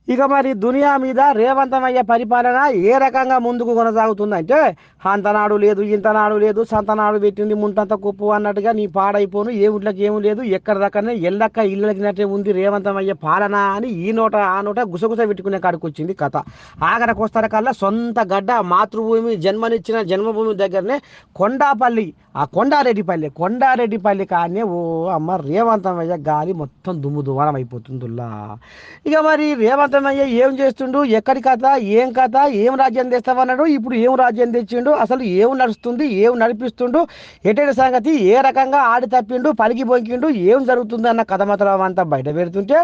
ఇక మరి దునియా మీద రేవంతమయ్య పరిపాలన ఏ రకంగా ముందుకు కొనసాగుతుందంటే అంతనాడు లేదు ఇంతనాడు లేదు సంతనాడు పెట్టింది ముంతంత కుప్పు అన్నట్టుగా నీ పాడైపోను ఏ ఊళ్ళకి ఏమి లేదు ఎక్కడ దక్కనే ఎల్లక్క ఇళ్ళకినట్టే ఉంది రేవంతమయ్య పాలన అని ఈ నోట ఆ నోట గుసగుస పెట్టుకునే కాడికి వచ్చింది కథ. ఆఖరికొస్తారు కల్లా సొంత గడ్డ మాతృభూమి జన్మనిచ్చిన జన్మభూమి దగ్గరనే కొండాపల్లి, ఆ కొండారెడ్డిపల్లి కానీ ఓ అమ్మ రేవంతమయ్య గాలి మొత్తం దుమ్ము దుమారం అయిపోతుందిలా. ఇక మరి రేవంతమయ్య ఏం చేస్తుండు, ఎక్కడి కథ, ఏం రాజ్యం తెస్తామన్నాడు, ఇప్పుడు ఏం రాజ్యం తెచ్చిండు, అసలు ఏం నడుస్తుంది, ఏం నడిపిస్తుండు, ఎటువంటి సంగతి, ఏ రకంగా ఆడి తప్పిండు, పలికి బొంకిండు, ఏం జరుగుతుంది అన్న కథ మాత్రం అంతా బయట పెడుతుంటే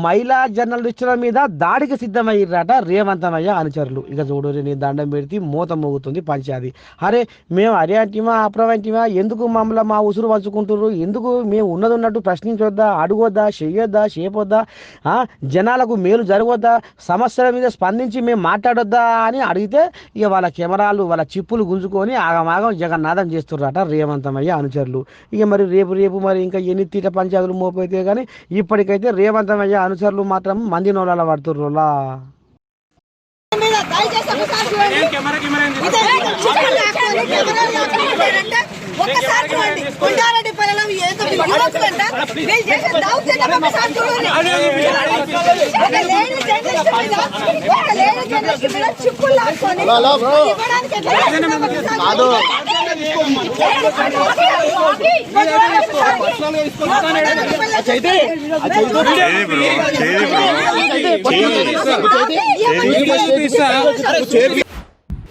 మహిళా జర్నలిస్టుల మీద దాడికి సిద్ధమయ్యారట రేవంతమయ్య అనుచరులు. ఇక చూడు నీ దండం పెడితే మూత మోగుతుంది పంచాది. అరే మేము అరే అంటిమా అప్రవంటిమా, ఎందుకు మమ్మల్ని మా ఉసురు పంచుకుంటున్నారు, ఎందుకు మేము ఉన్నది ఉన్నట్టు ప్రశ్నించొద్దా, అడుగొద్దా, చెయ్యొద్దా, చేపొద్దా, జనాలకు మేలు జరగొద్దా, సమస్యల మీద స్పందించి మేము మాట్లాడొద్దా అని అడిగితే ఇక వాళ్ళ కెమెరాలు వాళ్ళ చిప్పులు గుంజుకొని ఆగమాగం జగన్నాథం చేస్తున్నారట రేవంతమయ్య అనుచరులు. ఇక మరి రేపు మరి ఇంకా ఎన్ని తీట పంచాయతీలు మోపైతే కానీ ఇప్పటికైతే రేవంతమయ్య అనుచరులు మాత్రం మంది నోళ్ళ పడుతుర్రులా. ఒక్కసారి చూడండి కొండారెడ్డిపల్లిలో ఏదో వీళ్ళు చేసే దౌర్జన్యం ఒకసారి చూడండి. లేని జర్నలిస్ట్ మీద చిక్కులు లాక్కొని ఇవ్వడానికి